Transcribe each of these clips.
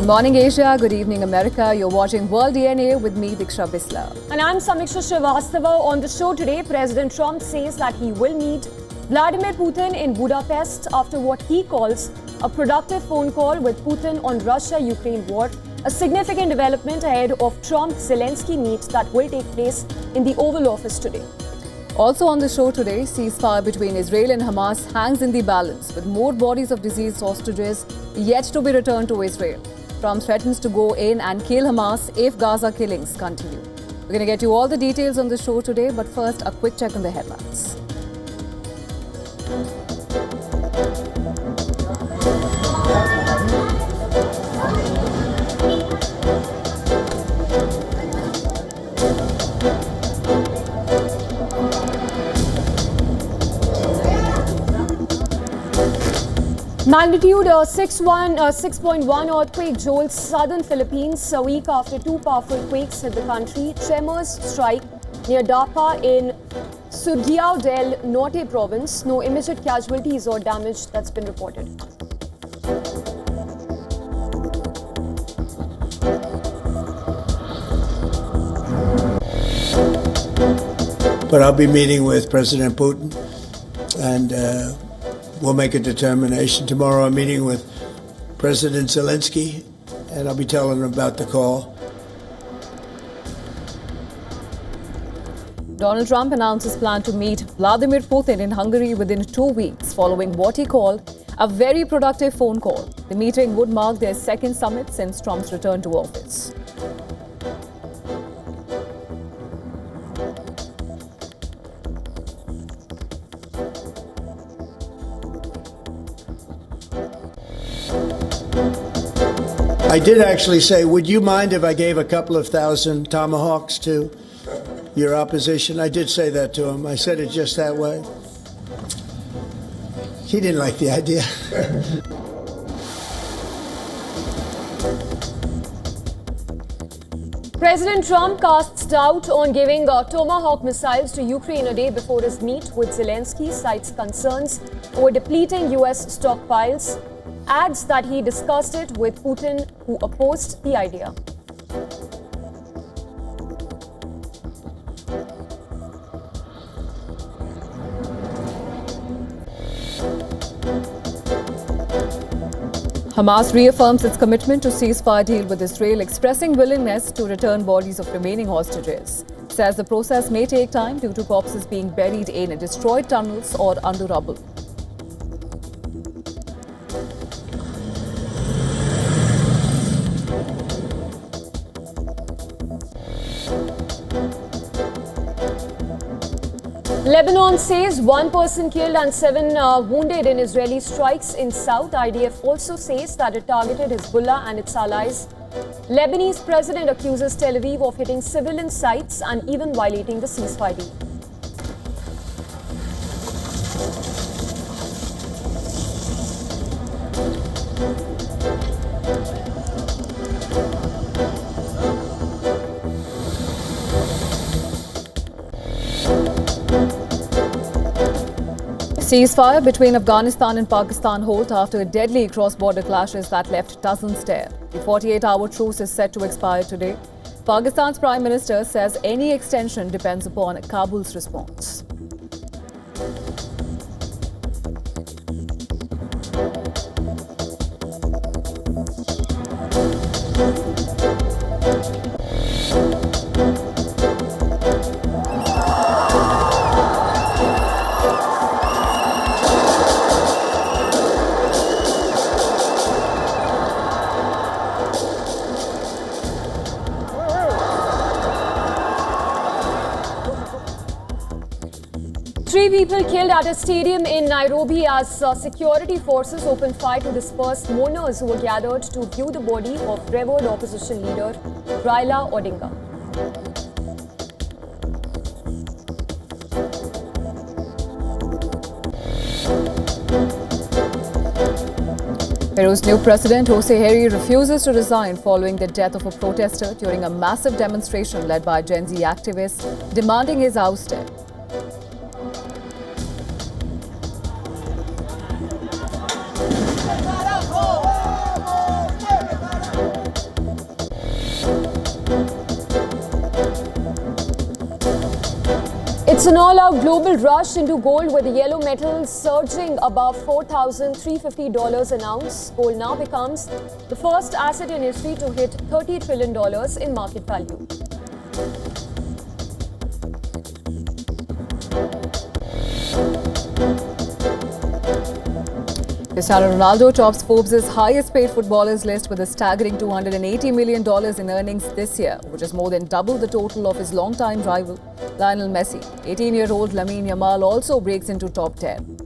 morning, Asia. Good evening, America. You're watching World DNA with me, Diksha Bisla. And I'm Samiksha Srivastava. On the show today, President Trump says that he will meet Vladimir Putin in Budapest after what he calls a productive phone call with Putin on Russia-Ukraine war, a significant development ahead of Trump-Zelensky meet that will take place in the Oval Office today. Also on the show today, ceasefire between Israel and Hamas hangs in the balance, with more bodies of deceased hostages yet to be returned to Israel. Trump threatens to go in and kill Hamas if Gaza killings continue. We're going to get you all the details on the show today, but first, a quick check on the headlines. Magnitude 6.1 earthquake jolts southern Philippines a week after two powerful quakes hit the country. Tremors strike near Dapa in Surigao del Norte province. No immediate casualties or damage that's been reported. But I'll be meeting with President Putin, and we'll make a determination. Tomorrow I'm meeting with President Zelensky, and I'll be telling him about the call. Donald Trump announces plan to meet Vladimir Putin in Hungary within 2 weeks, following what he called a very productive phone call. The meeting would mark their second summit since Trump's return to office. I did actually say, would you mind if I gave a couple of thousand Tomahawks to your opposition? I did say that to him. I said it just that way. He didn't like the idea. President Trump casts doubt on giving Tomahwak missiles to Ukraine a day before his meet with Zelensky, cites concerns over depleting U.S. stockpiles, adds that he discussed it with Putin, who opposed the idea. Hamas reaffirms its commitment to ceasefire deal with Israel, expressing willingness to return bodies of remaining hostages. Says the process may take time due to corpses being buried in destroyed tunnels or under rubble. Lebanon says one person killed and seven wounded in Israeli strikes in South. IDF also says that it targeted Hezbollah and its allies. Lebanese president accuses Tel Aviv of hitting civilian sites and even violating the ceasefire deal. Ceasefire between Afghanistan and Pakistan halt after deadly cross-border clashes that left dozens dead. The 48-hour truce is set to expire today. Pakistan's Prime Minister says any extension depends upon Kabul's response. Three people killed at a stadium in Nairobi as security forces opened fire to disperse mourners who were gathered to view the body of revered opposition leader Raila Odinga. Peru's new president, Jose refuses to resign following the death of a protester during a massive demonstration led by Gen Z activists demanding his ousting. It's an all-out global rush into gold with the yellow metal surging above $4,350 an ounce. Gold now becomes the first asset in history to hit $30 trillion in market value. Cristiano Ronaldo tops Forbes' highest paid footballers list with a staggering $280 million in earnings this year, which is more than double the total of his longtime rival, Lionel Messi. 18-year-old Lamine Yamal also breaks into top 10.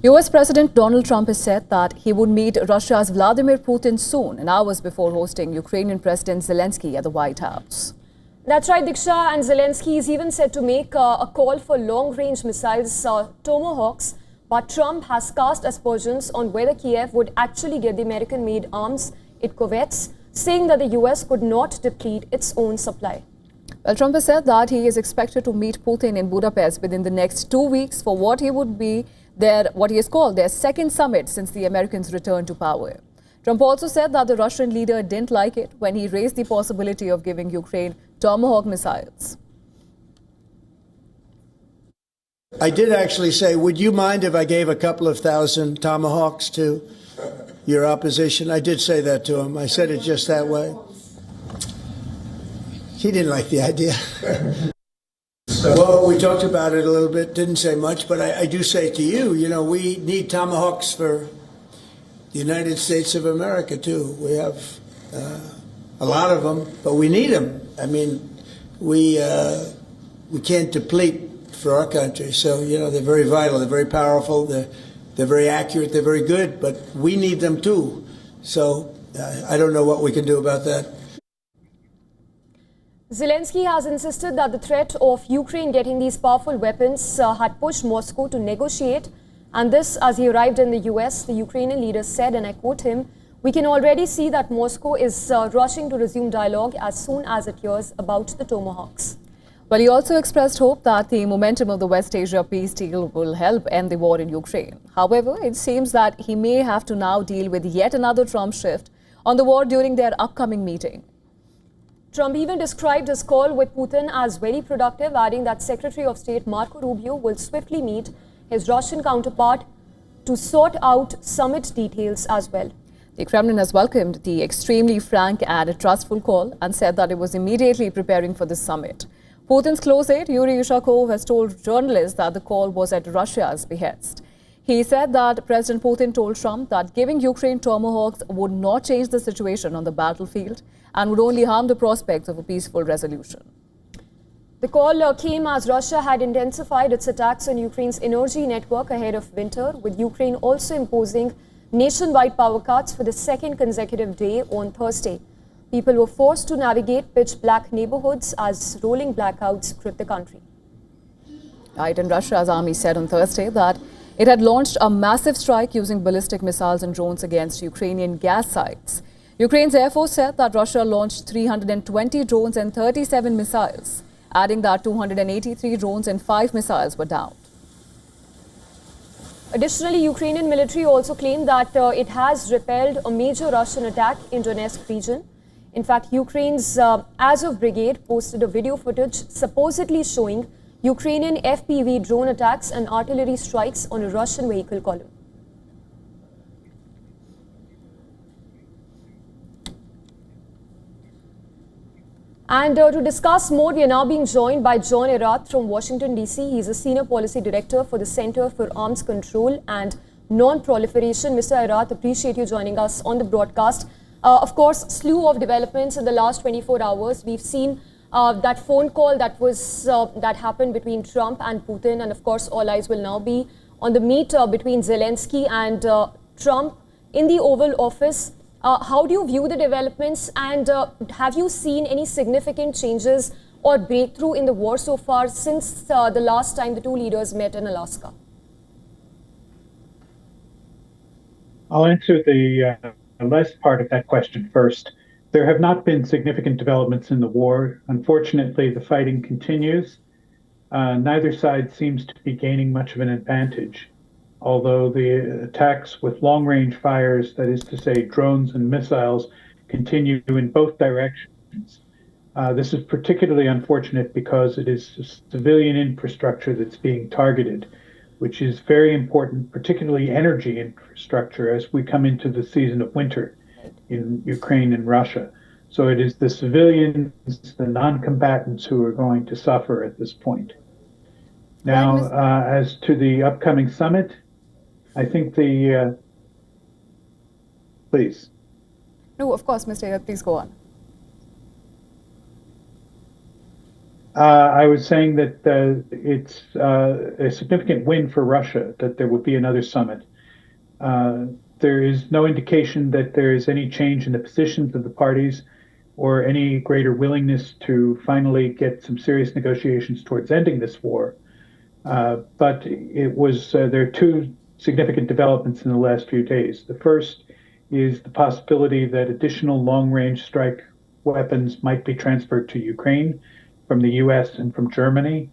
US President Donald Trump has said that he would meet Russia's Vladimir Putin soon, and hours before hosting Ukrainian President Zelensky at the White House. That's right, Diksha, and Zelensky is even said to make a call for long-range missiles, Tomahawks, but Trump has cast aspersions on whether Kiev would actually get the American-made arms it covets, saying that the US could not deplete its own supply. Well, Trump has said that he is expected to meet Putin in Budapest within the next 2 weeks for what he would be what he has called their second summit since the Americans returned to power. Trump also said that the Russian leader didn't like it when he raised the possibility of giving Ukraine Tomahawk missiles. I did actually say, would you mind if I gave a couple of thousand Tomahawks to your opposition? I did say that to him. I said it just that way. He didn't like the idea. Well, we talked about it a little bit, didn't say much, but I do say to you, we need Tomahawks for the United States of America, too. We have a lot of them, but we need them. I mean, we can't deplete for our country. So, they're very vital, they're very powerful, they're very accurate, they're very good, but we need them, too. So I don't know what we can do about that. Zelensky has insisted that the threat of Ukraine getting these powerful weapons had pushed Moscow to negotiate. And this, as he arrived in the US, the Ukrainian leader said, and I quote him, "We can already see that Moscow is rushing to resume dialogue as soon as it hears about the Tomahawks." Well, he also expressed hope that the momentum of the West Asia peace deal will help end the war in Ukraine. However, it seems that he may have to now deal with yet another Trump shift on the war during their upcoming meeting. Trump even described his call with Putin as very productive, adding that Secretary of State Marco Rubio will swiftly meet his Russian counterpart to sort out summit details as well. The Kremlin has welcomed the extremely frank and trustful call and said that it was immediately preparing for the summit. Putin's close aide, Yuri Ushakov, has told journalists that the call was at Russia's behest. He said that President Putin told Trump that giving Ukraine Tomahawks would not change the situation on the battlefield and would only harm the prospects of a peaceful resolution. The call came as Russia had intensified its attacks on Ukraine's energy network ahead of winter, with Ukraine also imposing nationwide power cuts for the second consecutive day on Thursday. People were forced to navigate pitch-black neighborhoods as rolling blackouts gripped the country. Right, and Russia's army said on Thursday that it had launched a massive strike using ballistic missiles and drones against Ukrainian gas sites. Ukraine's Air Force said that Russia launched 320 drones and 37 missiles, adding that 283 drones and 5 missiles were downed. Additionally, Ukrainian military also claimed that it has repelled a major Russian attack in Donetsk region. In fact, Ukraine's Azov Brigade posted a video footage supposedly showing Ukrainian FPV drone attacks and artillery strikes on a Russian vehicle column. And to discuss more, we are now being joined by John Erath from Washington, D.C. He's a Senior Policy Director for the Center for Arms Control and Non-Proliferation. Mr. Erath, appreciate you joining us on the broadcast. Of course, slew of developments in the last 24 hours. We've seen that phone call that happened between Trump and Putin, and of course, all eyes will now be on the meet between Zelensky and Trump in the Oval Office. How do you view the developments, and have you seen any significant changes or breakthrough in the war so far since the last time the two leaders met in Alaska? I'll answer the last part of that question first. There have not been significant developments in the war. Unfortunately, the fighting continues. neither side seems to be gaining much of an advantage, although the attacks with long-range fires, that is to say drones and missiles, continue in both directions. This is particularly unfortunate because it is civilian infrastructure that's being targeted, which is very important, particularly energy infrastructure, as we come into the season of winter in Ukraine and Russia. So it is the civilians, the non-combatants, who are going to suffer at this point. Now, as to the upcoming summit, I think please. No, of course, Mr. Ayad, please go on. I was saying that it's a significant win for Russia that there will be another summit. There is no indication that there is any change in the positions of the parties or any greater willingness to finally get some serious negotiations towards ending this war. But it was there are two significant developments in the last few days. The first is the possibility that additional long-range strike weapons might be transferred to Ukraine from the US and from Germany.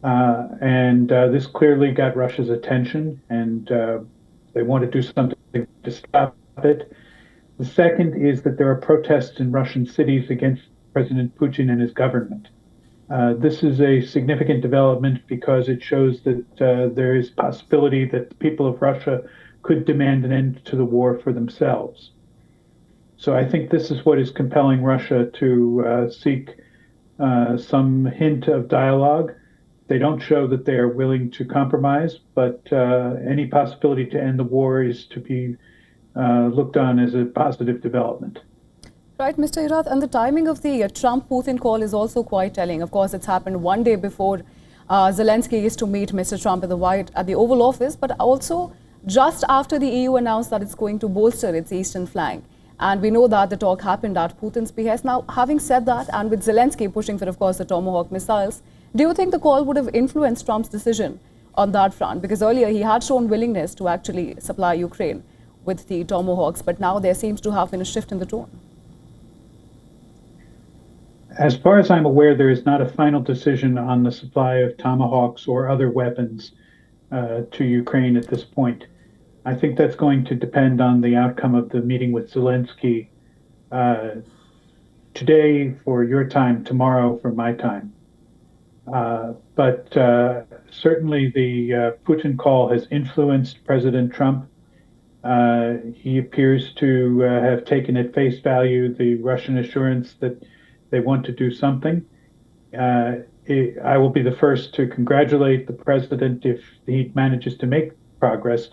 And this clearly got Russia's attention, and they want to do something to stop it. The second is that there are protests in Russian cities against President Putin and his government. This is a significant development because it shows that there is possibility that the people of Russia could demand an end to the war for themselves. So I think this is what is compelling Russia to seek some hint of dialogue. They don't show that they are willing to compromise, but any possibility to end the war is to be looked on as a positive development. Right, Mr. Ayad, and the timing of the Trump-Putin call is also quite telling. Of course, it's happened one day before Zelensky is to meet Mr. Trump at the Oval Office, but also just after the EU announced that it's going to bolster its eastern flank. And we know that the talk happened at Putin's behest. Now, having said that, and with Zelensky pushing for, of course, the Tomahwak missiles, do you think the call would have influenced Trump's decision on that front? Because earlier he had shown willingness to actually supply Ukraine with the Tomahawks, but now there seems to have been a shift in the tone. As far as I'm aware, there is not a final decision on the supply of Tomahawks or other weapons to Ukraine at this point. I think that's going to depend on the outcome of the meeting with Zelensky today for your time, tomorrow for my time. But certainly the Putin call has influenced President Trump. He appears to have taken at face value the Russian assurance that they want to do something. I will be the first to congratulate the president if he manages to make progress.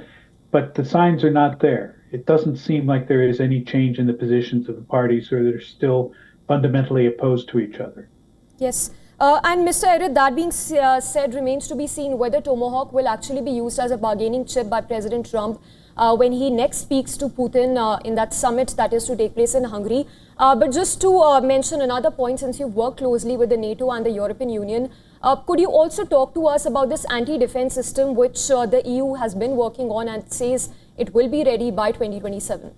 But the signs are not there. It doesn't seem like there is any change in the positions of the parties, or they're still fundamentally opposed to each other. Yes. And Mr. Ayad, that being said, remains to be seen whether Tomahawk will actually be used as a bargaining chip by President Trump when he next speaks to Putin in that summit that is to take place in Hungary. But just to mention another point, since you've worked closely with the NATO and the European Union, could you also talk to us about this anti-defense system which the EU has been working on and says it will be ready by 2027?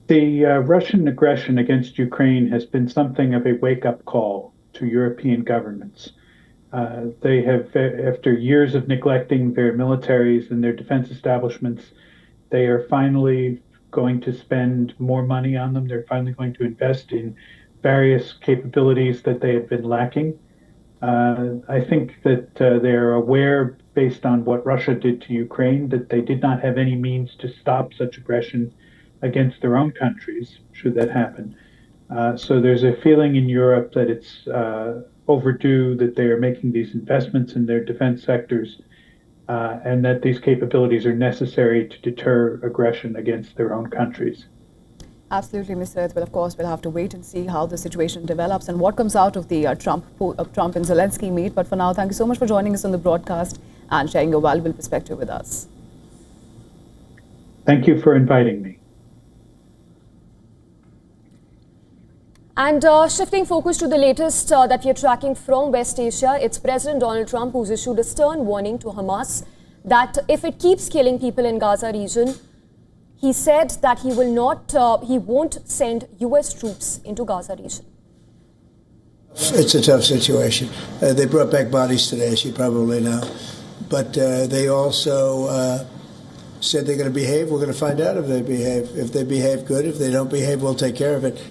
The Russian aggression against Ukraine has been something of a wake-up call to European governments. They have, after years of neglecting their militaries and their defense establishments, they are finally going to spend more money on them. They're finally going to invest in various capabilities that they have been lacking. I think that they're aware, based on what Russia did to Ukraine, that they did not have any means to stop such aggression against their own countries, should that happen. So there's a feeling in Europe that it's overdue, that they are making these investments in their defense sectors, and that these capabilities are necessary to deter aggression against their own countries. Absolutely, Mr. Ayad. Well, of course, we'll have to wait and see how the situation develops and what comes out of the Trump and Zelensky meet. But for now, thank you so much for joining us on the broadcast and sharing your valuable perspective with us. Thank you for inviting me. And shifting focus to the latest that we are tracking from West Asia, it's President Donald Trump who's issued a stern warning to Hamas that if it keeps killing people in Gaza region, he said that he won't send US troops into Gaza region. It's a tough situation. They brought back bodies today, as you probably know. But they also said they're going to behave. We're going to find out if they behave. If they behave, good. If they don't behave, we'll take care of it.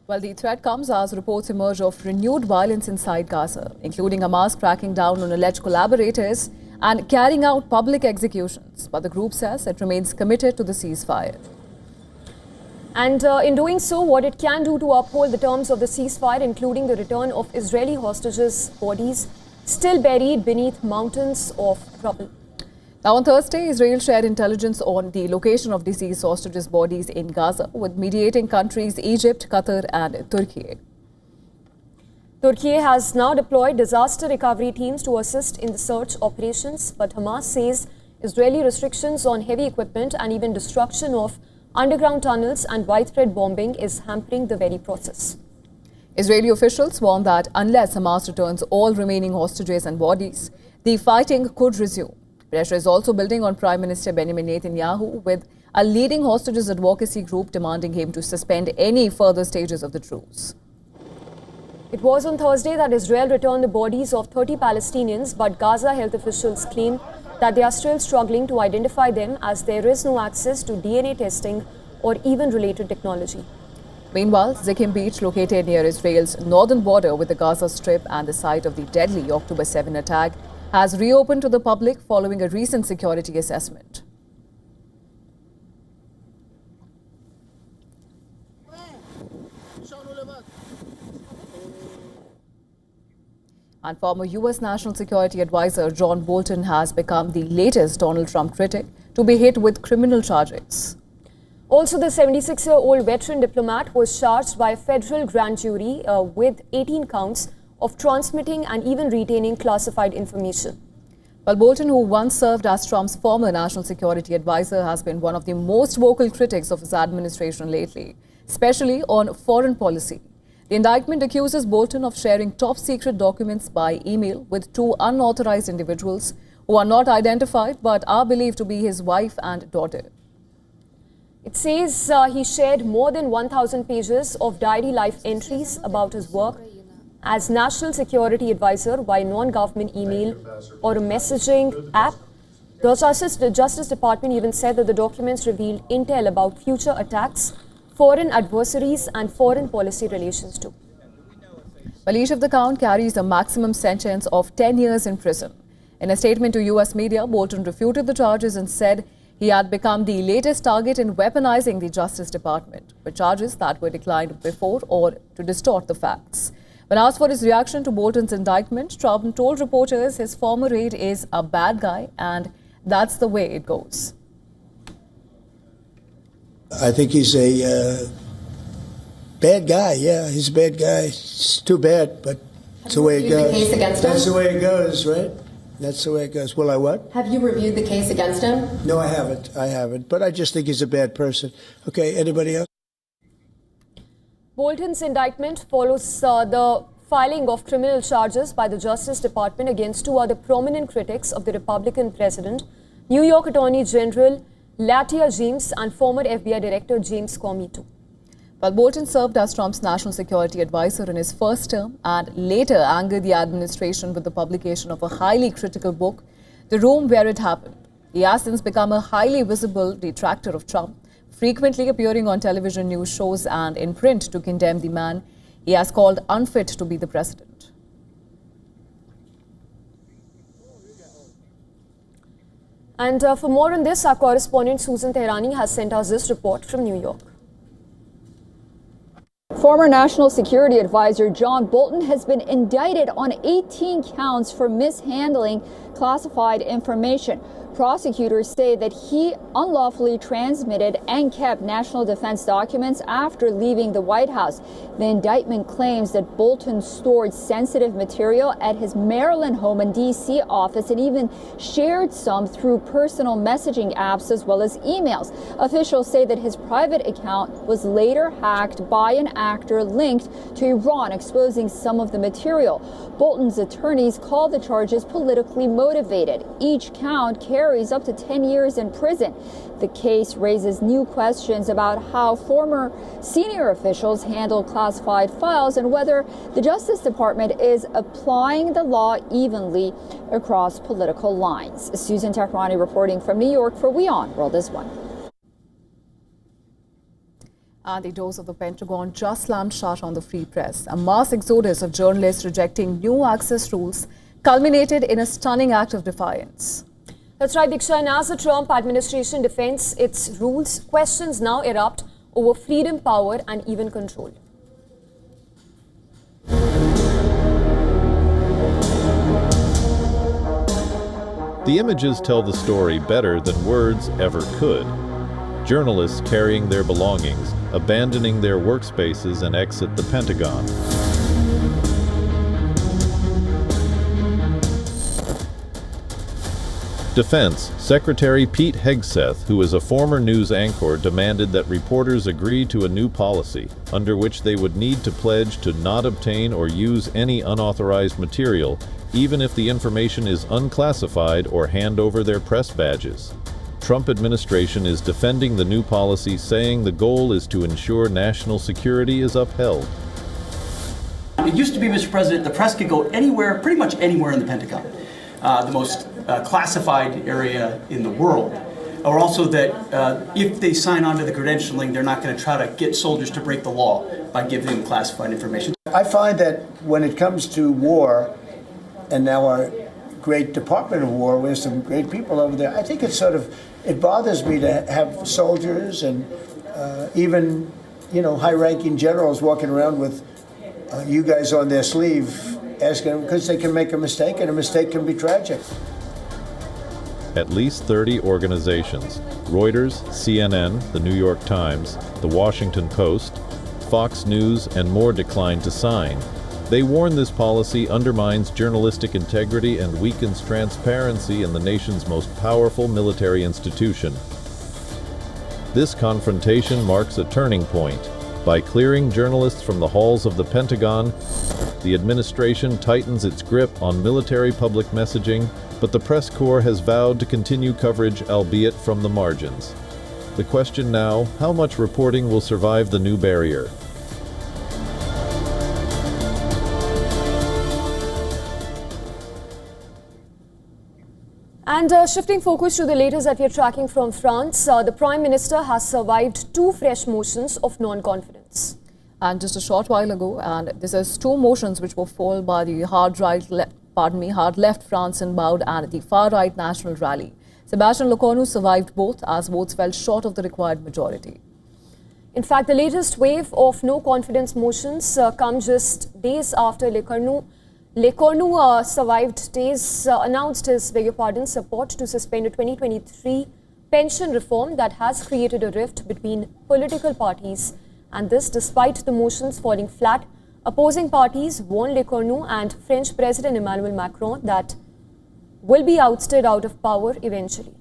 Well, the threat comes as reports emerge of renewed violence inside Gaza, including Hamas cracking down on alleged collaborators and carrying out public executions. But the group says it remains committed to the ceasefire. And in doing so, what it can do to uphold the terms of the ceasefire, including the return of Israeli hostages' bodies still buried beneath mountains of rubble. Now, on Thursday, Israel shared intelligence on the location of deceased hostages' bodies in Gaza with mediating countries Egypt, Qatar and Turkey. Turkey has now deployed disaster recovery teams to assist in the search operations, but Hamas says Israeli restrictions on heavy equipment and even destruction of underground tunnels and widespread bombing is hampering the very process. Israeli officials warn that unless Hamas returns all remaining hostages and bodies, the fighting could resume. Pressure is also building on Prime Minister Benjamin Netanyahu, with a leading hostages advocacy group demanding him to suspend any further stages of the truce. It was on Thursday that Israel returned the bodies of 30 Palestinians, but Gaza health officials claim that they are still struggling to identify them as there is no access to DNA testing or even related technology. Meanwhile, Zikim Beach, located near Israel's northern border with the Gaza Strip and the site of the deadly October 7 attack, has reopened to the public following a recent security assessment. And former U.S. National Security Advisor John Bolton has become the latest Donald Trump critic to be hit with criminal charges. Also, the 76-year-old veteran diplomat was charged by a federal grand jury with 18 counts of transmitting and even retaining classified information. Well, Bolton, who once served as Trump's former national security advisor, has been one of the most vocal critics of his administration lately, especially on foreign policy. The indictment accuses Bolton of sharing top-secret documents by email with two unauthorized individuals who are not identified but are believed to be his wife and daughter. It says he shared more than 1,000 pages of diary life entries about his work as National Security Advisor by non-government email or a messaging app. The Justice Department even said that the documents revealed intel about future attacks, foreign adversaries and foreign policy relations too. Well, each of the count carries a maximum sentence of 10 years in prison. In a statement to US media, Bolton refuted the charges and said he had become the latest target in weaponizing the Justice Department, with charges that were declined before or to distort the facts. When asked for his reaction to Bolton's indictment, Trump told reporters his former aide is a bad guy and that's the way it goes. I think he's a bad guy. Yeah, he's a bad guy. It's too bad, but that's the way it goes. Have you reviewed the case against him? That's the way it goes, right? That's the way it goes. Will I what? Have you reviewed the case against him? No, I haven't. I haven't. But I just think he's a bad person. Okay, anybody else? Bolton's indictment follows the filing of criminal charges by the Justice Department against two other prominent critics of the Republican president, New York Attorney General Letitia James and former FBI Director James Comey too. Well, Bolton served as Trump's national security advisor in his first term and later angered the administration with the publication of a highly critical book, The Room Where It Happened. He has since become a highly visible detractor of Trump, frequently appearing on television news shows and in print to condemn the man he has called unfit to be the president. And for more on this, our correspondent Susan Tehrani has sent us this report from New York. Former National Security Advisor John Bolton has been indicted on 18 counts for mishandling classified information. Prosecutors say that he unlawfully transmitted and kept national defense documents after leaving the White House. The indictment claims that Bolton stored sensitive material at his Maryland home and D.C. office and even shared some through personal messaging apps as well as emails. Officials say that his private account was later hacked by an actor linked to Iran, exposing some of the material. Bolton's attorneys call the charges politically motivated. Each count carries up to 10 years in prison. The case raises new questions about how former senior officials handle classified files and whether the Justice Department is applying the law evenly across political lines. Susan Tehrani reporting from New York for WION World is One. And the doors of the Pentagon just slammed shut on the free press. A mass exodus of journalists rejecting new access rules culminated in a stunning act of defiance. That's right, Diksha. And as the Trump administration defends its rules, questions now erupt over freedom, power, and even control. The images tell the story better than words ever could. Journalists carrying their belongings, abandoning their workspaces and exit the Pentagon. Defense Secretary Pete Hegseth, who is a former news anchor, demanded that reporters agree to a new policy under which they would need to pledge to not obtain or use any unauthorized material, even if the information is unclassified, or hand over their press badges. Trump administration is defending the new policy, saying the goal is to ensure national security is upheld. It used to be, Mr. President, the press could go anywhere, pretty much anywhere in the Pentagon, the most classified area in the world. Or also that if they sign on to the credentialing, they're not going to try to get soldiers to break the law by giving them classified information. I find that when it comes to war, and now our great Department of War, we have some great people over there, I think it bothers me to have soldiers and even, high-ranking generals walking around with you guys on their sleeve, asking them, because they can make a mistake, and a mistake can be tragic. At least 30 organizations, Reuters, CNN, the New York Times, the Washington Post, Fox News, and more declined to sign. They warn this policy undermines journalistic integrity and weakens transparency in the nation's most powerful military institution. This confrontation marks a turning point. By clearing journalists from the halls of the Pentagon, the administration tightens its grip on military public messaging, but the press corps has vowed to continue coverage, albeit from the margins. The question now, how much reporting will survive the new barrier? And shifting focus to the latest that we are tracking from France, the Prime Minister has survived 2 fresh motions of non-confidence. And just a short while ago, and this is 2 motions which were followed by the hard left France inbound and the far right national rally. Sébastien Lecornu survived both as votes fell short of the required majority. In fact, the latest wave of no-confidence motions comes just days after Lecornu announced his support to suspend a 2023 pension reform that has created a rift between political parties. And this despite the motions falling flat. Opposing parties warned Lecornu and French President Emmanuel Macron that will be ousted out of power eventually.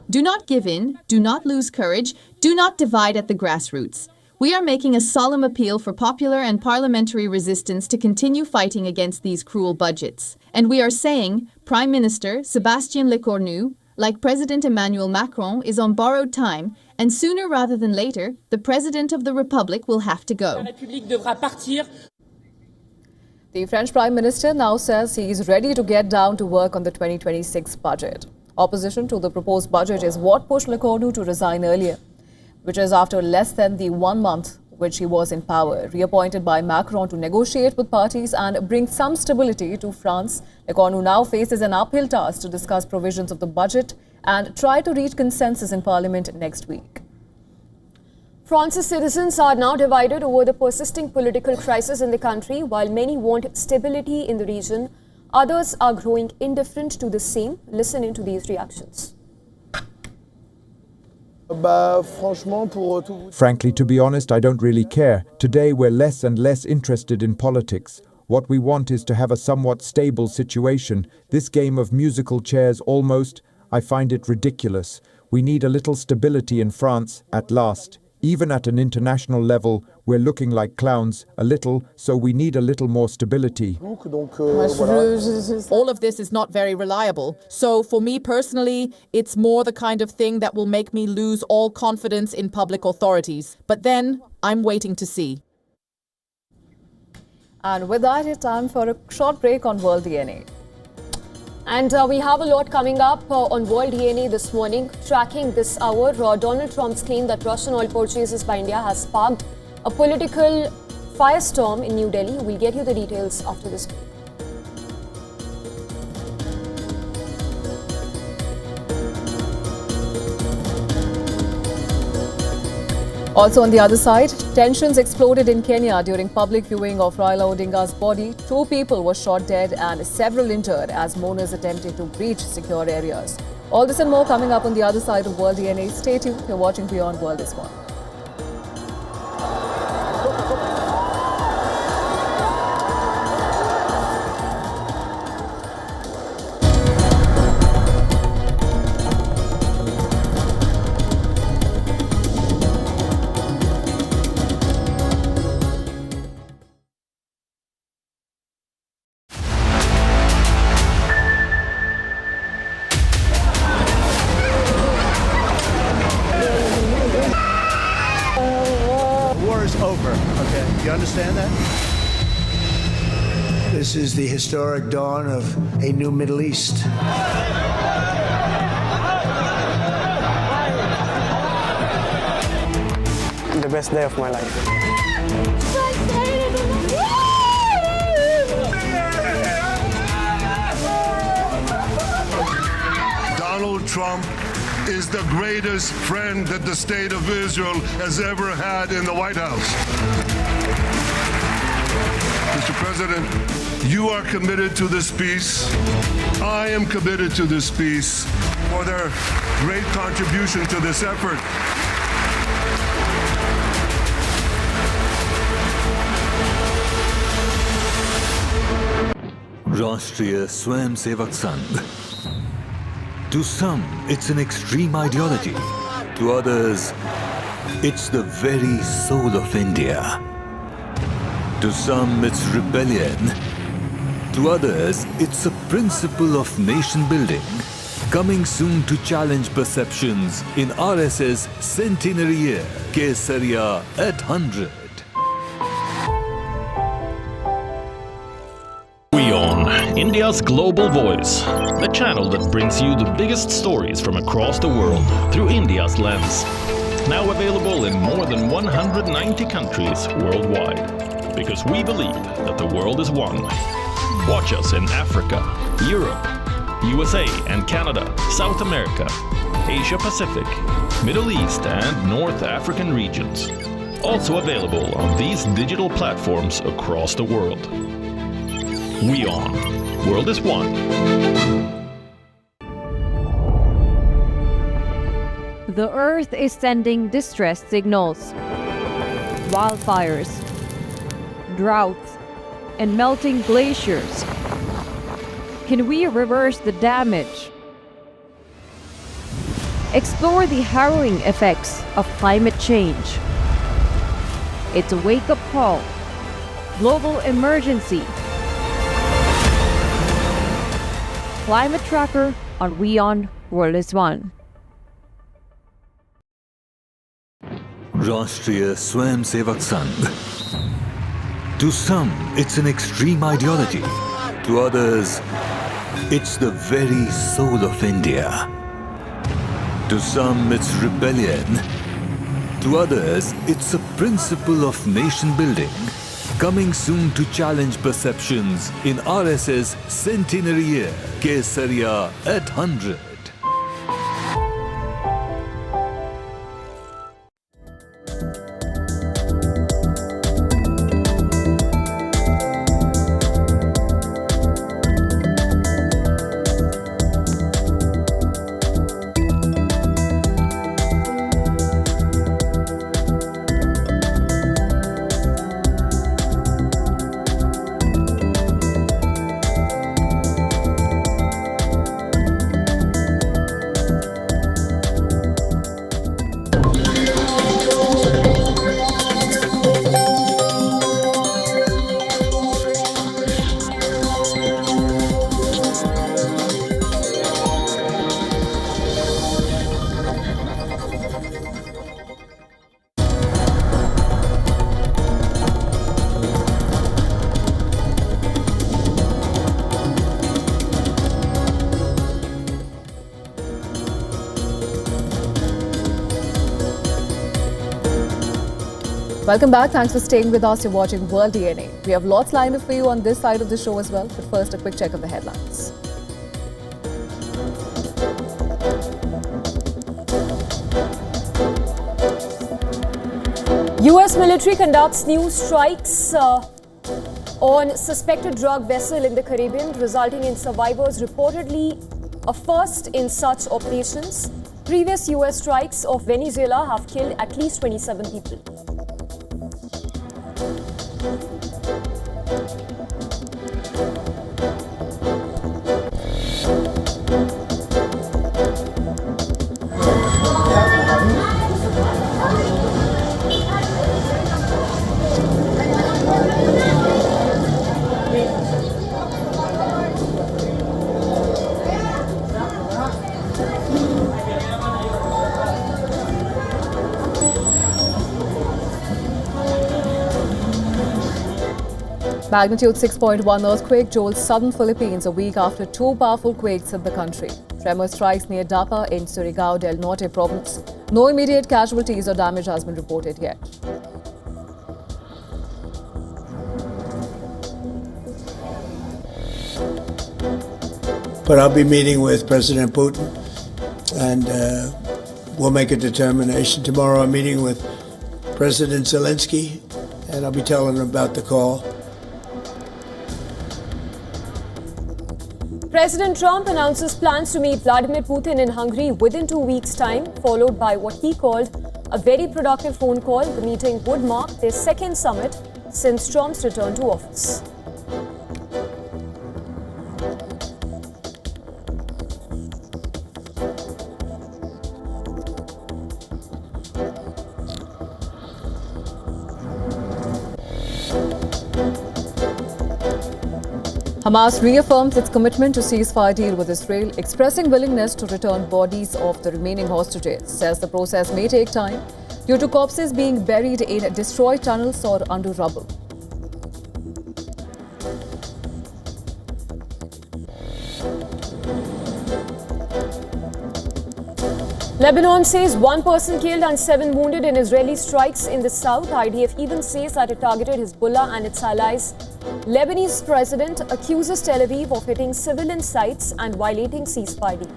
Do not give in, do not lose courage, do not divide at the grassroots. We are making a solemn appeal for popular and parliamentary resistance to continue fighting against these cruel budgets. And we are saying Prime Minister Sébastien Lecornu, like President Emmanuel Macron, is on borrowed time, and sooner rather than later, the President of the Republic will have to go. The French Prime Minister now says he is ready to get down to work on the 2026 budget. Opposition to the proposed budget is what pushed Lecornu to resign earlier, which is after less than the 1 month which he was in power. Reappointed by Macron to negotiate with parties and bring some stability to France, Lecornu now faces an uphill task to discuss provisions of the budget and try to reach consensus in Parliament next week. France's citizens are now divided over the persisting political crisis in the country. While many want stability in the region, others are growing indifferent to the same. Listen into these reactions. Frankly, to be honest, I don't really care. Today we're less and less interested in politics. What we want is to have a somewhat stable situation. This game of musical chairs almost, I find it ridiculous. We need a little stability in France, at last. Even at an international level, we're looking like clowns a little, so we need a little more stability. All of this is not very reliable. So for me personally, it's more the kind of thing that will make me lose all confidence in public authorities. But then, I'm waiting to see. And with that, it's time for a short break on World DNA. And we have a lot coming up on World DNA this morning. Tracking this hour, Donald Trump's claim that Russian oil purchases by India has sparked a political firestorm in New Delhi. We'll get you the details after this break. Also on the other side, tensions exploded in Kenya during public viewing of Raila Odinga's body. 2 people were shot dead and several injured as mourners attempted to breach secure areas. All this and more coming up on the other side of World DNA. Stay tuned. You're watching Beyond World is One. You understand that? This is the historic dawn of a new Middle East. The best day of my life. Donald Trump is the greatest friend that the state of Israel has ever had in the White House. Mr. President, you are committed to this peace. I am committed to this peace for their great contribution to this effort. Rashtriya Swayamsevak Sangh. To some, it's an extreme ideology. To others, it's the very soul of India. To some, it's rebellion. To others, it's a principle of nation building, coming soon to challenge perceptions in RSS centenary year, Ceasefire at 100. WION, India's global voice, the channel that brings you the biggest stories from across the world through India's lens. Now available in more than 190 countries worldwide. Because we believe that the world is one. Watch us in Africa, Europe, USA and Canada, South America, Asia Pacific, Middle East and North African regions. Also available on these digital platforms across the world. WION, World is One. The Earth is sending distress signals. Wildfires, droughts, and melting glaciers. Can we reverse the damage? Explore the harrowing effects of climate change. It's a wake-up call. Global emergency. Climate Tracker on WION World is One. Rashtriya Swayamsevak Sangh. To some, it's an extreme ideology. To others, it's the very soul of India. To some, it's rebellion. To others, it's a principle of nation building, coming soon to challenge perceptions in RSS centenary year, Ceasefire at 100. Welcome back. Thanks for staying with us. You're watching World DNA. We have lots lined up for you on this side of the show as well. But first, a quick check of the headlines. US military conducts new strikes on suspected drug vessel in the Caribbean, resulting in survivors reportedly a first in such operations. Previous US strikes of Venezuela have killed at least 27 people. Magnitude 6.1 earthquake jolts southern Philippines a week after two powerful quakes hit the country. Tremor strikes near Dapa in Surigao del Norte province. No immediate casualties or damage has been reported yet. But I'll be meeting with President Putin, and we'll make a determination. Tomorrow I'm meeting with President Zelensky, and I'll be telling him about the call. President Trump announces plans to meet Vladimir Putin in Hungary within 2 weeks' time, followed by what he called a very productive phone call. The meeting would mark their second summit since Trump's return to office. Hamas reaffirms its commitment to ceasefire deal with Israel, expressing willingness to return bodies of the remaining hostages. Says the process may take time due to corpses being buried in destroyed tunnels or under rubble. Lebanon says 1 person killed and 7 wounded in Israeli strikes in the south. IDF even says that it targeted Hezbollah and its allies. Lebanese president accuses Tel Aviv of hitting civilian sites and violating ceasefire deal.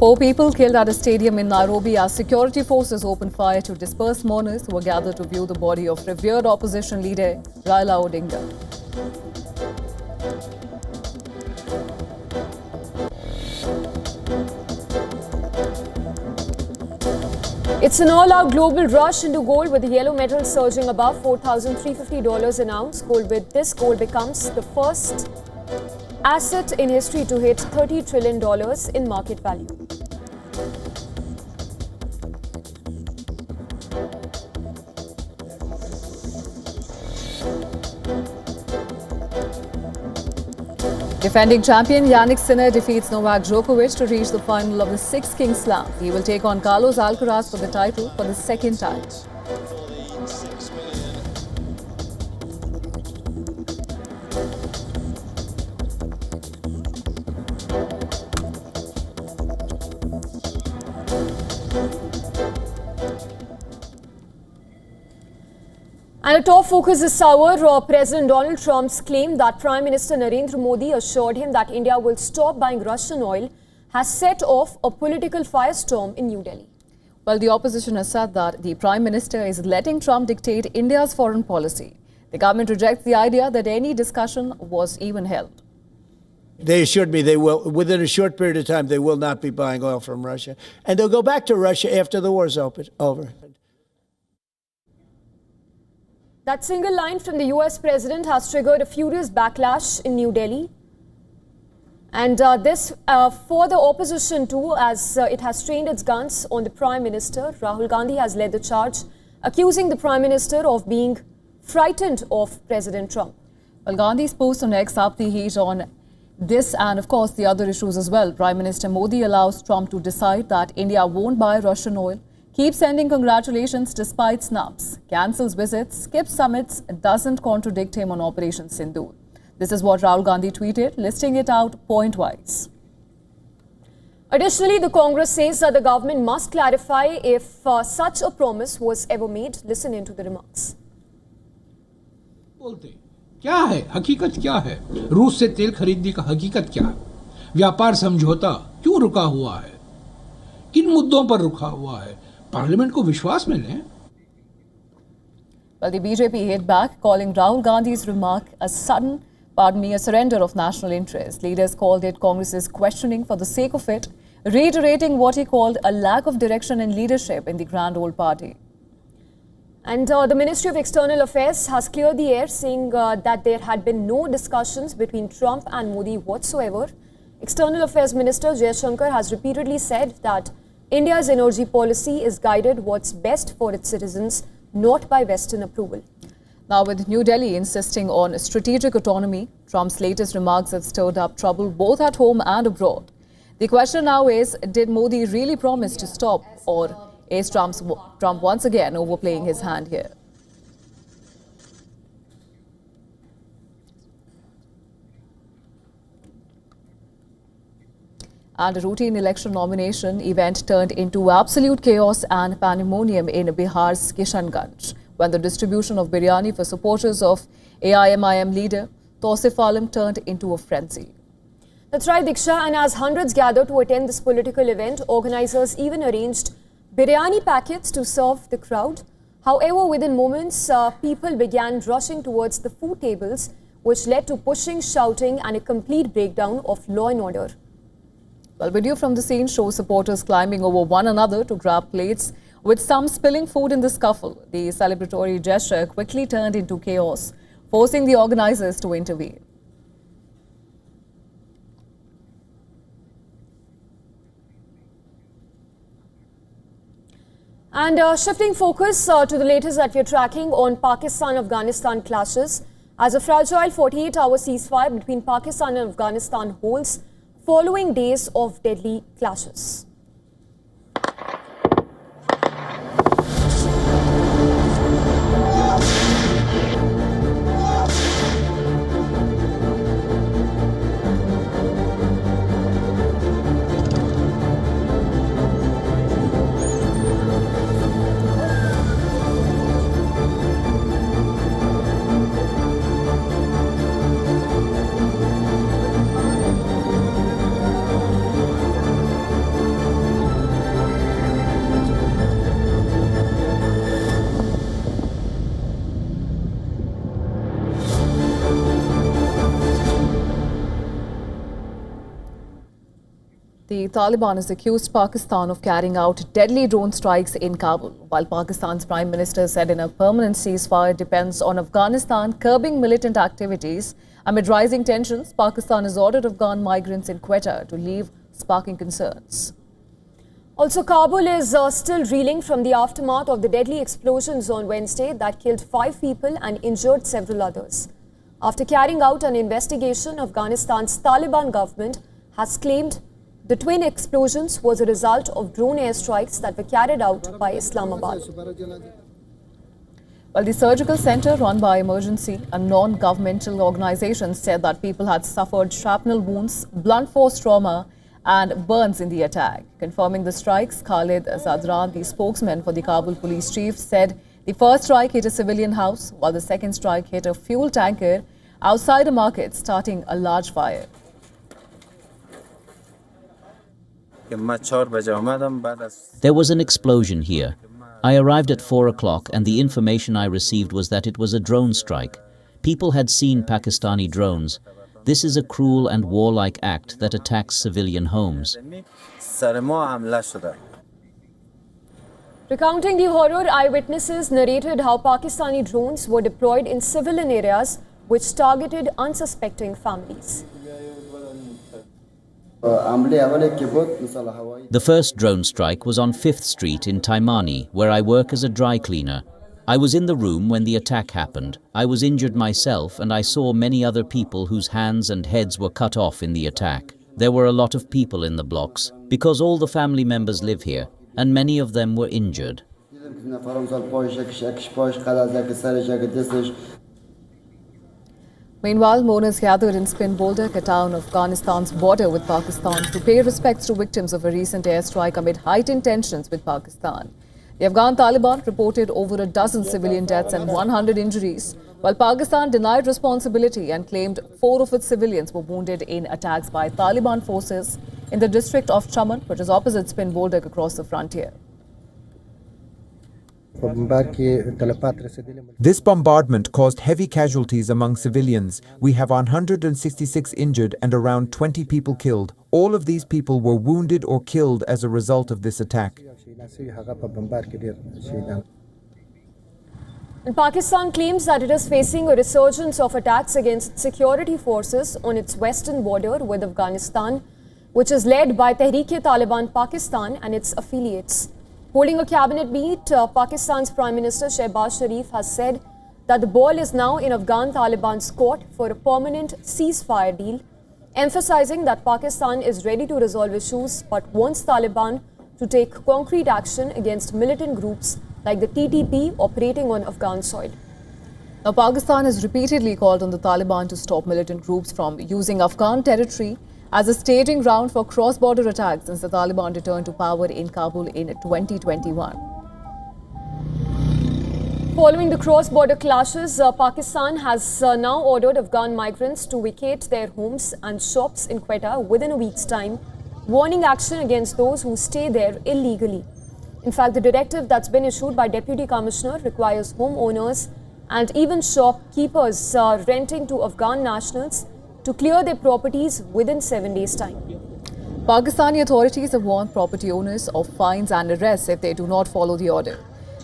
Four people killed at a stadium in Nairobi as security forces opened fire to disperse mourners who were gathered to view the body of revered opposition leader Raila Odinga. It's an all-out global rush into gold with the yellow metal surging above $4,350 an ounce. With this, gold becomes the first asset in history to hit $30 trillion in market value. Defending champion Yannick Sinner defeats Novak Djokovic to reach the final of the Six Kings Slam. He will take on Carlos Alcaraz for the title for the second time. And a top focus this hour, President Donald Trump's claim that Prime Minister Narendra Modi assured him that India will stop buying Russian oil has set off a political firestorm in New Delhi. Well, the opposition has said that the Prime Minister is letting Trump dictate India's foreign policy. The government rejects the idea that any discussion was even held. They assured me they will, within a short period of time, they will not be buying oil from Russia. And they'll go back to Russia after the war's over. That single line from the US president has triggered a furious backlash in New Delhi. And this for the opposition too, as it has trained its guns on the Prime Minister. Rahul Gandhi has led the charge, accusing the Prime Minister of being frightened of President Trump. Well, Gandhi's post on X upped the heat on This and, of course, the other issues as well. Prime Minister Modi allows Trump to decide that India won't buy Russian oil, keeps sending congratulations despite snubs, cancels visits, skips summits, doesn't contradict him on Operation Sindoor. This is what Rahul Gandhi tweeted, listing it out point-wise. Additionally, the Congress says that the government must clarify if such a promise was ever made. Listen into the remarks. क्या है हकीकत क्या है रूस से तेल खरीदने का हकीकत क्या है व्यापार समझौता क्यों रुका हुआ है किन मुद्दों पर रुका हुआ है पार्लियामेंट को विश्वास में लें Well, the BJP hit back, calling Rahul Gandhi's remark a surrender of national interest. Leaders called it Congress's questioning for the sake of it, reiterating what he called a lack of direction and leadership in the grand old party. And the Ministry of External Affairs has cleared the air, saying that there had been no discussions between Trump and Modi whatsoever. External Affairs Minister Jaishankar has repeatedly said that India's energy policy is guided what's best for its citizens, not by Western approval. Now, with New Delhi insisting on strategic autonomy, Trump's latest remarks have stirred up trouble both at home and abroad. The question now is, did Modi really promise to stop, or is Trump once again overplaying his hand here? And a routine election nomination event turned into absolute chaos and pandemonium in Bihar's Kishanganj, when the distribution of biryani for supporters of AIMIM leader Tausif Alam turned into a frenzy. That's right, Diksha, and as hundreds gathered to attend this political event, organizers even arranged biryani packets to serve the crowd. However, within moments, people began rushing towards the food tables, which led to pushing, shouting and a complete breakdown of law and order. Well, video from the scene shows supporters climbing over one another to grab plates, with some spilling food in the scuffle. The celebratory gesture quickly turned into chaos, forcing the organizers to intervene. And shifting focus to the latest that we're tracking on Pakistan-Afghanistan clashes, as a fragile 48-hour ceasefire between Pakistan and Afghanistan holds following days of deadly clashes. The Taliban has accused Pakistan of carrying out deadly drone strikes in Kabul, while Pakistan's Prime Minister said a permanent ceasefire depends on Afghanistan curbing militant activities. Amid rising tensions, Pakistan has ordered Afghan migrants in Quetta to leave, sparking concerns. Also, Kabul is still reeling from the aftermath of the deadly explosions on Wednesday that killed 5 people and injured several others. After carrying out an investigation, Afghanistan's Taliban government has claimed the twin explosions was a result of drone airstrikes that were carried out by Islamabad. Well, the surgical center run by Emergency, a non-governmental organization, said that people had suffered shrapnel wounds, blunt force trauma and burns in the attack. Confirming the strikes, Khalid Zadran, the spokesman for the Kabul police chief, said the first strike hit a civilian house, while the second strike hit a fuel tanker outside a market, starting a large fire. There was an explosion here. I arrived at 4 o'clock and the information I received was that it was a drone strike. People had seen Pakistani drones. This is a cruel and warlike act that attacks civilian homes. Recounting the horror, eyewitnesses narrated how Pakistani drones were deployed in civilian areas which targeted unsuspecting families. The first drone strike was on 5th Street in Taimani, where I work as a dry cleaner. I was in the room when the attack happened. I was injured myself, and I saw many other people whose hands and heads were cut off in the attack. There were a lot of people in the blocks, because all the family members live here, and many of them were injured. Meanwhile, mourners gathered in Spin Boldak, a town of Afghanistan's border with Pakistan, to pay respects to victims of a recent airstrike amid heightened tensions with Pakistan. The Afghan Taliban reported over a dozen civilian deaths and 100 injuries, while Pakistan denied responsibility and claimed 4 of its civilians were wounded in attacks by Taliban forces in the district of Chaman, which is opposite Spin Boldak across the frontier. This bombardment caused heavy casualties among civilians. We have 166 injured and around 20 people killed. All of these people were wounded or killed as a result of this attack. And Pakistan claims that it is facing a resurgence of attacks against security forces on its western border with Afghanistan, which is led by Tehreek-e-Taliban Pakistan and its affiliates. Holding a cabinet meet, Pakistan's Prime Minister Shehbaz Sharif has said that the ball is now in Afghan Taliban's court for a permanent ceasefire deal, emphasizing that Pakistan is ready to resolve issues but wants Taliban to take concrete action against militant groups like the TTP operating on Afghan soil. Now, Pakistan has repeatedly called on the Taliban to stop militant groups from using Afghan territory as a staging ground for cross-border attacks since the Taliban returned to power in Kabul in 2021. Following the cross-border clashes, Pakistan has now ordered Afghan migrants to vacate their homes and shops in Quetta within a week's time, warning action against those who stay there illegally. In fact, the directive that's been issued by Deputy Commissioner requires homeowners and even shopkeepers renting to Afghan nationals to clear their properties within 7 days' time. Pakistani authorities have warned property owners of fines and arrests if they do not follow the order.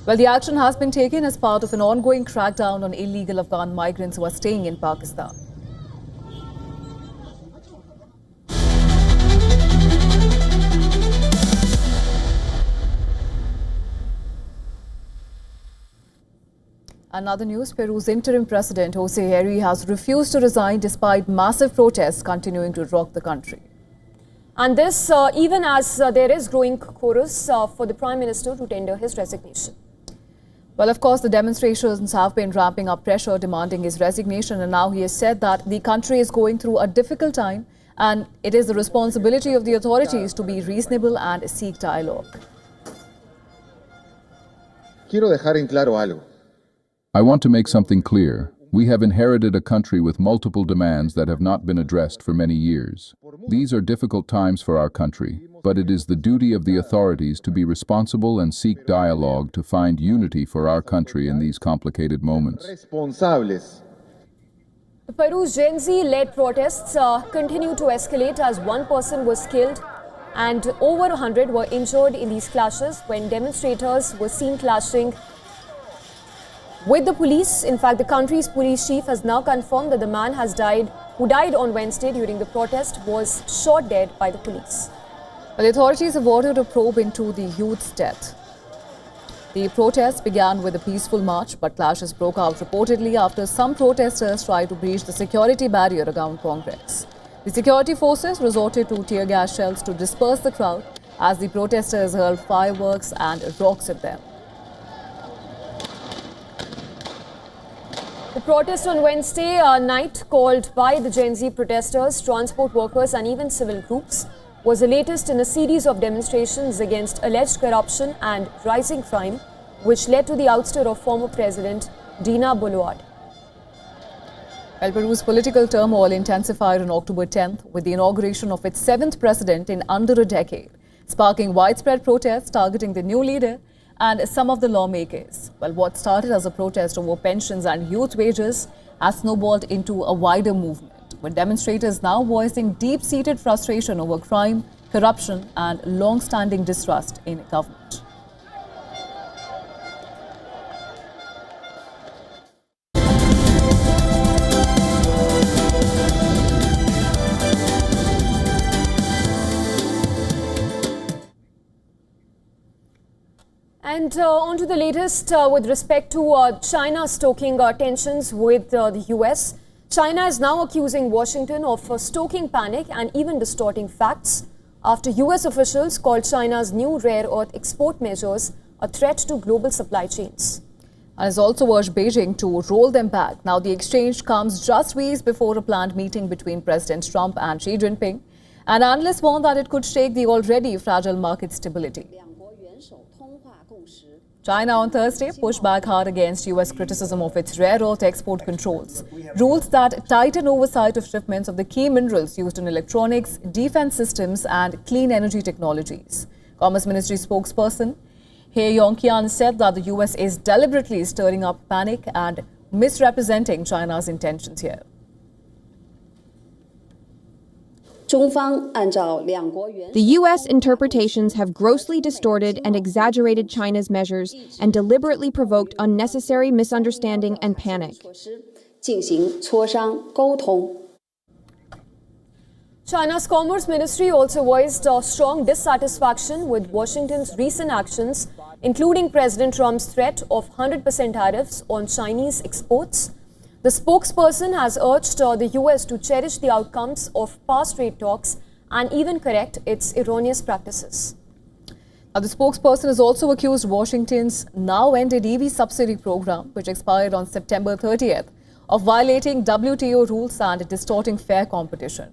Well, the action has been taken as part of an ongoing crackdown on illegal Afghan migrants who are staying in Pakistan. Another news, Peru's interim president, Jose Herri, has refused to resign despite massive protests continuing to rock the country. And this even as there is growing chorus for the Prime Minister to tender his resignation. Well, of course, the demonstrations have been ramping up pressure demanding his resignation, and now he has said that the country is going through a difficult time and it is the responsibility of the authorities to be reasonable and seek dialogue. Quiero dejar en claro algo. I want to make something clear. We have inherited a country with multiple demands that have not been addressed for many years. These are difficult times for our country, but it is the duty of the authorities to be responsible and seek dialogue to find unity for our country in these complicated moments. Peru's Gen Z-led protests continue to escalate as one person was killed and over 100 were injured in these clashes when demonstrators were seen clashing with the police. In fact, the country's police chief has now confirmed that the man who died on Wednesday during the protest was shot dead by the police. Well, the authorities have ordered a probe into the youth's death. The protests began with a peaceful march, but clashes broke out reportedly after some protesters tried to breach the security barrier around Congress. The security forces resorted to tear gas shells to disperse the crowd as the protesters hurled fireworks and rocks at them. The protest on Wednesday night, called by the Gen Z protesters, transport workers and even civil groups, was the latest in a series of demonstrations against alleged corruption and rising crime, which led to the ouster of former President Dina Boluarte. Well, Peru's political turmoil intensified on October 10th with the inauguration of its 7th president in under a decade, sparking widespread protests targeting the new leader and some of the lawmakers. Well, what started as a protest over pensions and youth wages has snowballed into a wider movement, with demonstrators now voicing deep-seated frustration over crime, corruption and long-standing distrust in government. And on to the latest with respect to China stoking tensions with the US. China is now accusing Washington of stoking panic and even distorting facts after US officials called China's new rare earth export measures a threat to global supply chains. And has also urged Beijing to roll them back. Now, the exchange comes just weeks before a planned meeting between President Trump and Xi Jinping. And analysts warn that it could shake the already fragile market stability. China on Thursday pushed back hard against US criticism of its rare earth export controls, rules that tighten oversight of shipments of the key minerals used in electronics, defense systems and clean energy technologies. Commerce Ministry spokesperson He Yongqian said that the US is deliberately stirring up panic and misrepresenting China's intentions here. The U.S. interpretations have grossly distorted and exaggerated China's measures and deliberately provoked unnecessary misunderstanding and panic. China's Commerce Ministry also voiced strong dissatisfaction with Washington's recent actions, including President Trump's threat of 100% tariffs on Chinese exports. The spokesperson has urged the US to cherish the outcomes of past trade talks and even correct its erroneous practices. Now, the spokesperson has also accused Washington's now-ended EV subsidy program, which expired on September 30th, of violating WTO rules and distorting fair competition.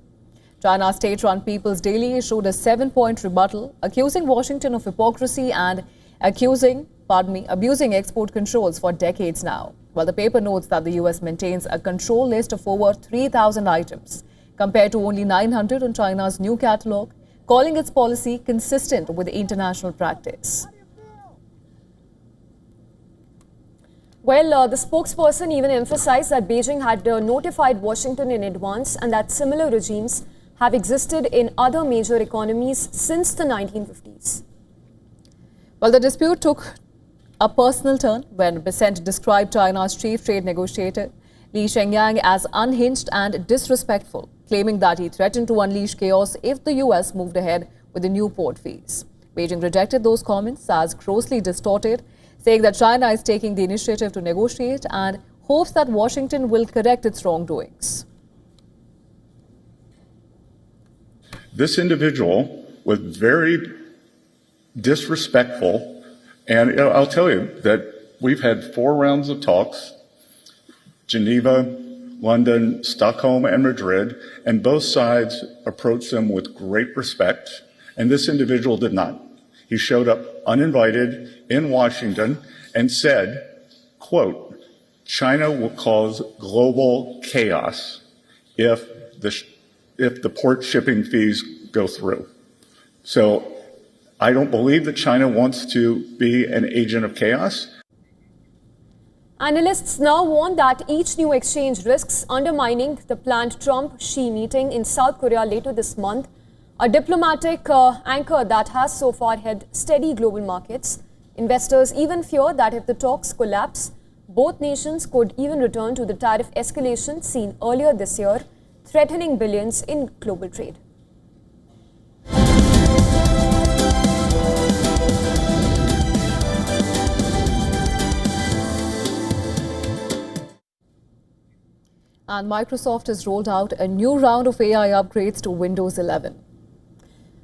China's state-run People's Daily issued a 7-point rebuttal, accusing Washington of hypocrisy and abusing export controls for decades now. While the paper notes that the US maintains a control list of over 3,000 items, compared to only 900 on China's new catalogue, calling its policy consistent with international practice. Well, the spokesperson even emphasized that Beijing had notified Washington in advance and that similar regimes have existed in other major economies since the 1950s. Well, the dispute took a personal turn when Besant described China's chief trade negotiator, Li Shengyang, as unhinged and disrespectful, claiming that he threatened to unleash chaos if the US moved ahead with the new port fees. Beijing rejected those comments as grossly distorted, saying that China is taking the initiative to negotiate and hopes that Washington will correct its wrongdoings. This individual was very disrespectful. And I'll tell you that we've had 4 rounds of talks, Geneva, London, Stockholm, and Madrid, and both sides approached them with great respect, and this individual did not. He showed up uninvited in Washington and said, quote, China will cause global chaos if the port shipping fees go through. So I don't believe that China wants to be an agent of chaos. Analysts now warn that each new exchange risks undermining the planned Trump-Xi meeting in South Korea later this month, a diplomatic anchor that has so far held steady global markets. Investors even fear that if the talks collapse, both nations could even return to the tariff escalation seen earlier this year, threatening billions in global trade. And Microsoft has rolled out a new round of AI upgrades to Windows 11.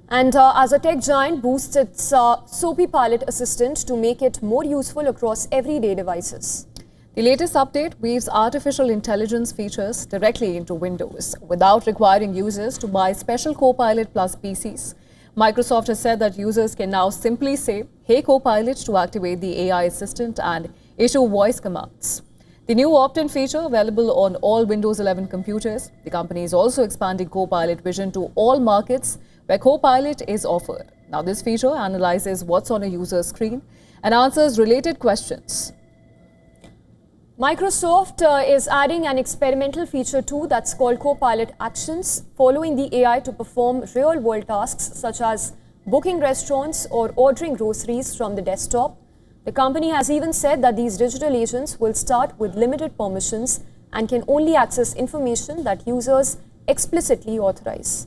And as a tech giant boosts its Soapy Pilot Assistant to make it more useful across everyday devices. The latest update weaves artificial intelligence features directly into Windows without requiring users to buy special Copilot Plus PCs. Microsoft has said that users can now simply say, "Hey Copilot," to activate the AI assistant and issue voice commands. The new opt-in feature available on all Windows 11 computers. The company is also expanding Copilot Vision to all markets where Copilot is offered. Now, this feature analyzes what's on a user's screen and answers related questions. Microsoft is adding an experimental feature too that's called Copilot Actions, following the AI to perform real-world tasks such as booking restaurants or ordering groceries from the desktop. The company has even said that these digital agents will start with limited permissions and can only access information that users explicitly authorize.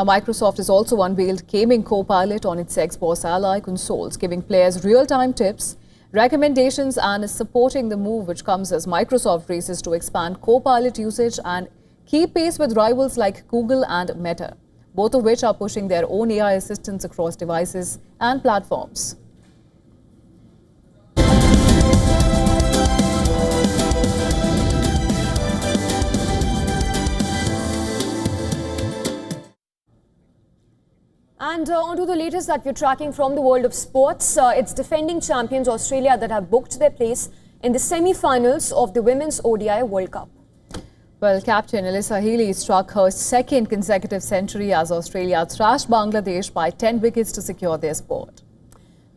Now, Microsoft has also unveiled Gaming Copilot on its Xbox Ally consoles, giving players real-time tips, recommendations, and is supporting the move which comes as Microsoft races to expand Copilot usage and keep pace with rivals like Google and Meta, both of which are pushing their own AI assistants across devices and platforms. And on to the latest that we're tracking from the world of sports. It's defending champions Australia that have booked their place in the semi-finals of the Women's ODI World Cup. Well, captain Alyssa Healy struck her second consecutive century as Australia thrashed Bangladesh by 10 wickets to secure their spot.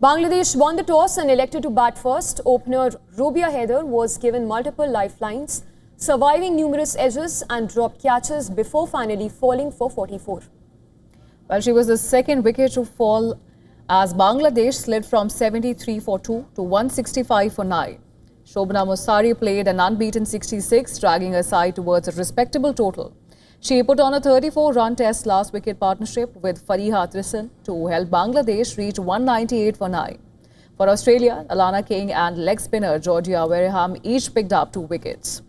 Bangladesh won the toss and elected to bat first. Opener Rubia Haider was given multiple lifelines, surviving numerous edges and dropped catches before finally falling for 44. Well, she was the second wicket to fall as Bangladesh slid from 73 for 2 to 165 for 9. Shobana Mostari played an unbeaten 66, dragging her side towards a respectable total. She put on a 34-run test last wicket partnership with Fariha Tristan to help Bangladesh reach 198 for 9. For Australia, Alana King and leg spinner Georgia Wareham each picked up 2 wickets.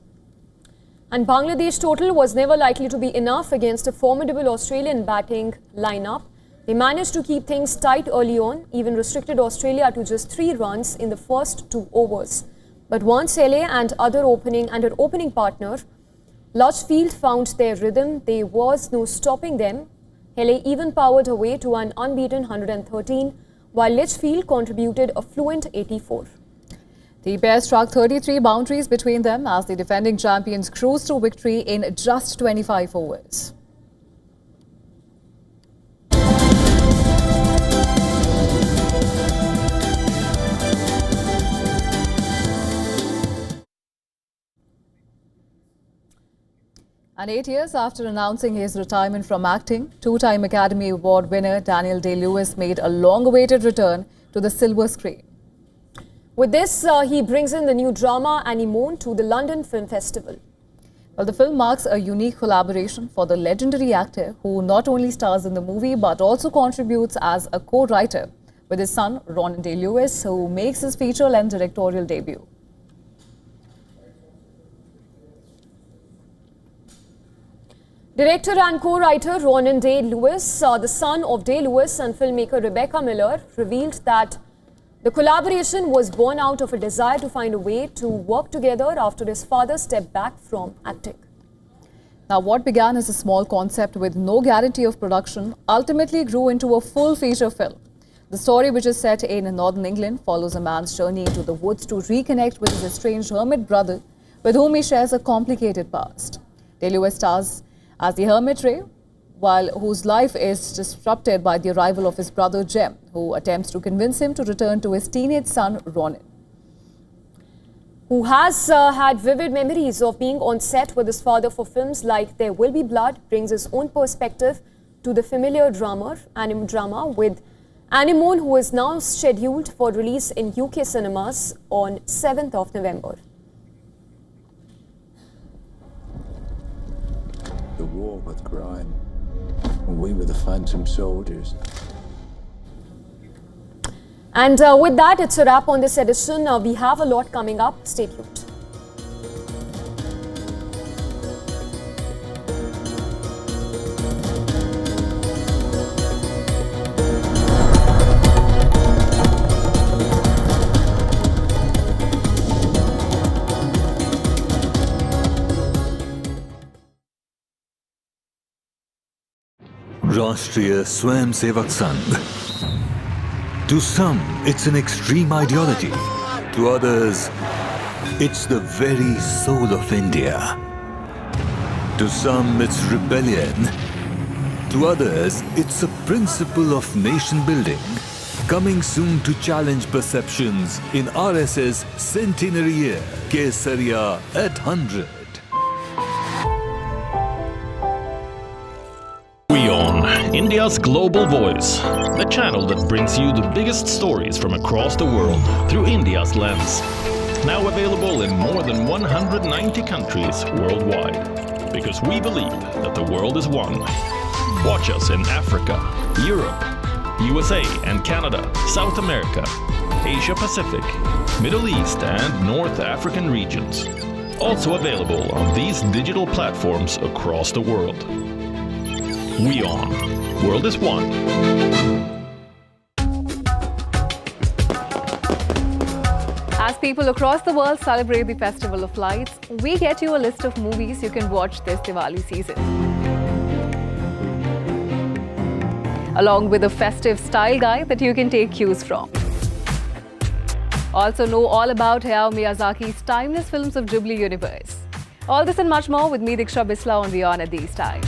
And Bangladesh total was never likely to be enough against a formidable Australian batting lineup. They managed to keep things tight early on, even restricted Australia to just 3 runs in the first 2 overs. But once Hele and her opening partner, Litchfield, found their rhythm, there was no stopping them. Hele even powered her way to an unbeaten 113, while Litchfield contributed a fluent 84. The pair struck 33 boundaries between them as the defending champions cruised to victory in just 25 overs. And 8 years after announcing his retirement from acting, 2-time Academy Award winner Daniel Day-Lewis made a long-awaited return to the silver screen. With this, he brings in the new drama Anemone to the London Film Festival. Well, the film marks a unique collaboration for the legendary actor who not only stars in the movie but also contributes as a co-writer with his son Ronan Day-Lewis, who makes his feature-length directorial debut. Director and co-writer Ronan Day-Lewis, the son of Day-Lewis and filmmaker Rebecca Miller, revealed that the collaboration was born out of a desire to find a way to work together after his father stepped back from acting. Now, what began as a small concept with no guarantee of production ultimately grew into a full feature film. The story, which is set in northern England, follows a man's journey into the woods to reconnect with his estranged hermit brother, with whom he shares a complicated past. Day-Lewis stars as the hermit Ray, whose life is disrupted by the arrival of his brother Jem, who attempts to convince him to return to his teenage son Ronan, who has had vivid memories of being on set with his father for films like There Will Be Blood, brings his own perspective to the familiar drama with Anemone, who is now scheduled for release in UK cinemas on 7th of November. The war with crime. We were the phantom soldiers. And with that, it's a wrap on this edition. We have a lot coming up. Stay tuned. Rashtriya Swayamsevak Sangh. To some, it's an extreme ideology. To others, it's the very soul of India. To some, it's rebellion. To others, it's a principle of nation building. Coming soon to challenge perceptions in RSS Centenary Year, Kesariya at 100. WION, India's global voice, the channel that brings you the biggest stories from across the world through India's lens. Now available in more than 190 countries worldwide, because we believe that the world is one. Watch us in Africa, Europe, USA and Canada, South America, Asia Pacific, Middle East and North African regions. Also available on these digital platforms across the world. WION. World is one. As people across the world celebrate the Festival of Lights, we get you a list of movies you can watch this Diwali season, along with a festive style guide that you can take cues from. Also know all about Hayao Miyazaki's timeless films of Ghibli universe. All this and much more with me, Diksha Bisla, on WION at these times.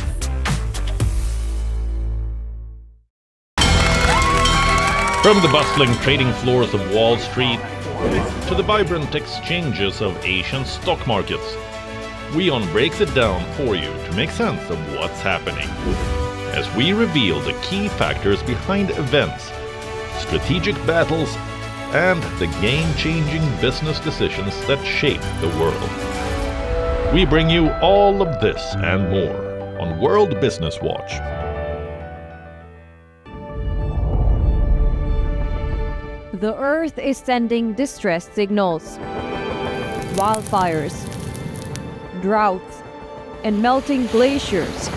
From the bustling trading floors of Wall Street to the vibrant exchanges of Asian stock markets, WION breaks it down for you to make sense of what's happening, as we reveal the key factors behind events, strategic battles, and the game-changing business decisions that shape the world. We bring you all of this and more on World Business Watch. The Earth is sending distress signals. Wildfires, droughts, and melting glaciers